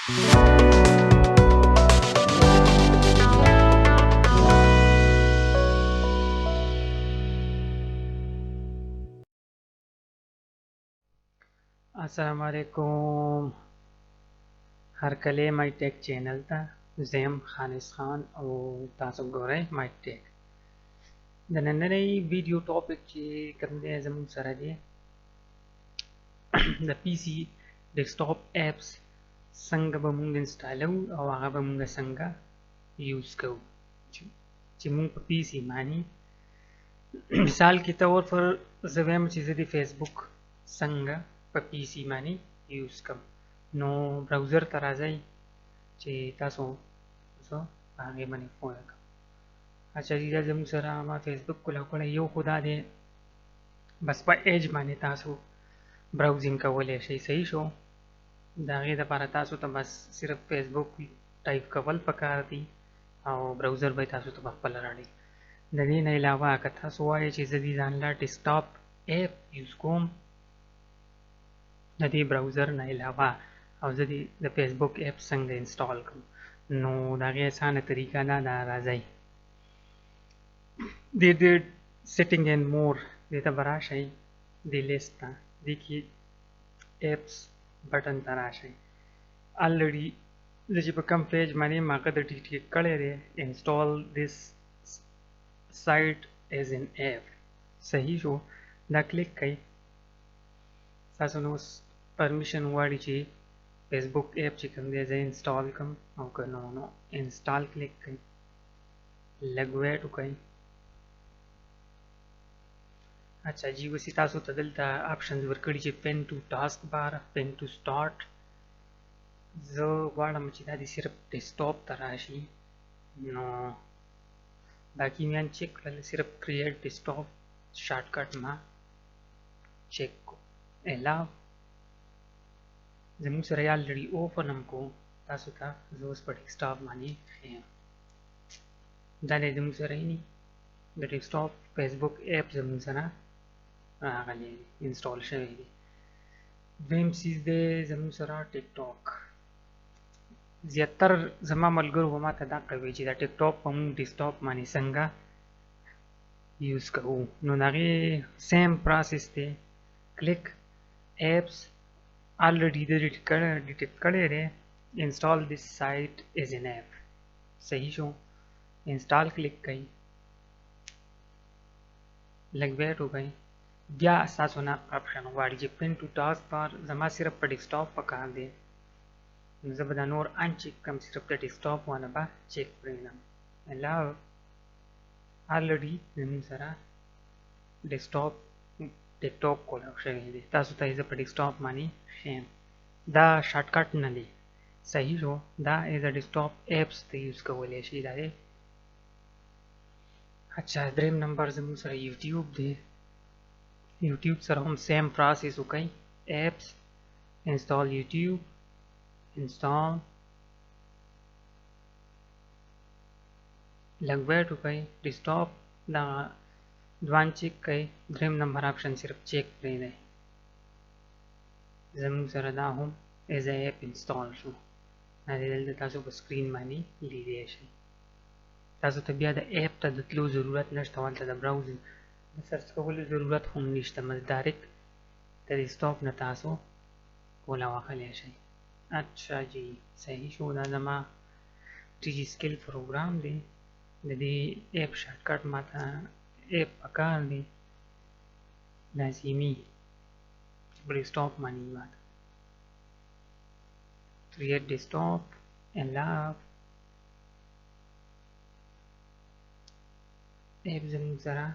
Assalamualaikum. هرکلی مای ټیک چینل ته زم خانس خان او تاسو ګورئ مای ټیک. د نننۍ ویډیو ټاپک چې کوم دی زموږ سره دی د پی سي ډیسکټاپ اپس څنګه به موږ انسټالو او هغه به موږ څنګه یوز کوو چې موږ په پی سي باندې مثال کې طور پر زه وایم چې زه د فیسبوک څنګه په پی سي باندې یوز کوم. نو براوزر ته راځئ چې تاسو زه په هغې باندې پوه کړم. اچھا جی دا زموږ سره ما فیسبوک کولاو کړی یو خو دا دی بس په ایج باندې تاسو براوزینګ کولی شئ. صحیح شو. د هغې دپاره تاسو ته بس صرف فیسبوک ټایپ کول پکار دي او براوزر به تاسو ته پخپله راړي. د دې نه علاوه که تاسو وایئ چې زه دې ځان له ډیسکټاپ اپ یوز کوم د دې براوزر نه علاوه او زه دې د فیسبوک اپ څنګه انسټال کړم، نو د هغې اسانه طریقه دا ده. راځئ دې سیټینګ اینډ مور دې ته به راشئ، دې لیست ته دې کې اپس بټن ته راشئ. الریډي زه چې په کوم پیج باندې یم هغه د ټیک کړی دی انسټال دیس سایټ ایز ان اپ. صحیح شو. دا کلیک کړئ. تاسو نو اوس پرمیشن غواړي چې فیسبوک اپ چې کوم دی زه انسټال کړم او که نو انسټال کلیک کړئ، لږ ویټ وکړئ. اچھا جی اوس تاسو ته دلته آپشنز ورکړي چې پین ټو ټاسک بار، پین ټو سټارټ. زه غواړم چې دا دې صرف ډیسکټاپ ته راشي، نو باقي میان چیک کړل، صرف کریټ ډیسکټاپ شارټکټ ما چیک کو. الاو زموږ سره یې الریډي اوپن هم کو تاسو ته زه اوس په ډیسکټاپ باندې ښیم. دا دی زموږ سره یې د ډیسکټاپ فیسبوک اپ زموږ سره راغلی دی، انسټال شوی دی. دویم څیز دی زموږ سره ټیک ټاک. زیاتر زما ملګرو به ماته دا کوي چې دا ټیک ټاک په موږ ډیسکټاپ باندې څنګه یوز کوو. نو د هغې سیم پروسس دی. کلیک اپس الریډي د ډیټیکټ کړی دی انسټال دیس سایټ ایز ان اپ. صحیح شو. انسټال کلیک کوئ، لږ ویټ وکړئ. بیا ستاسو نه آپشن غواړي چې پین ټو ټاسک بار. زما صرف په ډیسکټاپ پکار دی، نو زه به دا نور ان چیک کړم، صرف د ډیسکټاپ والا به چیک پرېږدم. الاو الریډي زموږ سره ډیسکټاپ ټیک ټاک کولاو شوی دی. تاسو ته یې زه په ډیسکټاپ باندې ښیم. دا شارټکټ نه دی. صحیح شو. دا ایز ا ډیسکټاپ اپس ته یوز کولی شي. دا دی. اچھا دریم نمبر زموږ سره یوټیوب دی. یوټیوب سره هم سیم پروسس وکړئ. اپس انسټال یوټیوب، انسټال، لږ ویټ وکړئ. ډیسکټاپ دا دوان چیک کړئ. دریم نمبر آپشن صرف چیک پرېږدئ. زموږ سره دا هم ایز ا اپ انسټال شو. دا دی دلته تاسو په سکرین باندې لیدی شئ. تاسو ته بیا د اپ ته د تلو ضرورت نشته، هلته د براوزینګ د سرچ کولو ضرورت هم نشته. ډایرکټ د ډیسکټاپ نه تاسو کوله واخلی شئ. اچھا جی صحیح شو. دا زما ټي جي سکل پروګرام دی. د دې اپ شارټکټ ماته اپ پکار دی لازمي چې په ډیسکټاپ باندې ماته کریټ ډیسکټاپ الاو اپ زموږ سره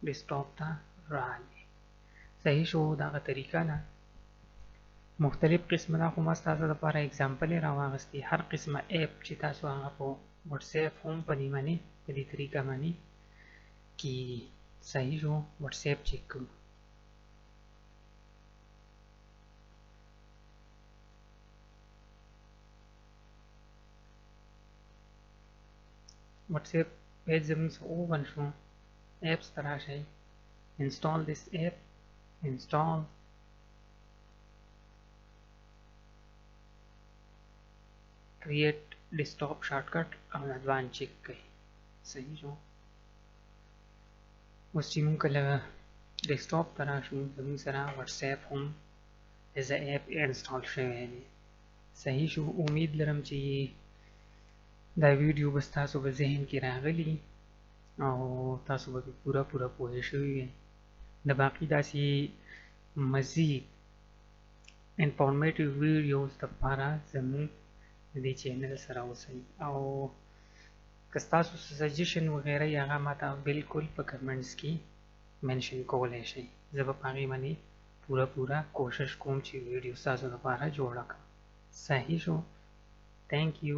ډیسکټاپ ته راغلی. صحیح شو. دغه طریقه ده. مختلف قسمه دا خو ما ستاسو دپاره اګزامپل یې راواغستې. هر قسمه اپ چې تاسو هغه په وټساپ هم په دې باندې په دې طریقه باندې کېږي. صحیح شو. وټساپ چیک کوو. وټساپ پیج زموږ څخه اوپن شو. اپس ته راشئ. انسټال دیس اپ، انسټال. create desktop shortcut او advanced چیک کوي صحیح شو اوس چې مونږ کله ډیسکټاپ ته راشو زموږ سره واتساپ هم as a app انسټال شوی دی صحیح شو امید لرم چې دا ویډیو به ستاسو په ذهن کې راغلی او تاسو به پوره پوه شوي وي د باقي داسې مزید انفارمیټیو ویډیوز دپاره زموږ د دې چینل سره اوسئ او که ستاسو سجیشن وغیره یې هغه ماته بالکل په کمنټس کې منشن کولی شئ زه به په هغې باندې پوره کوشش کوم چې ویډیو ستاسو لپاره جوړه کړم صحیح شو تhank you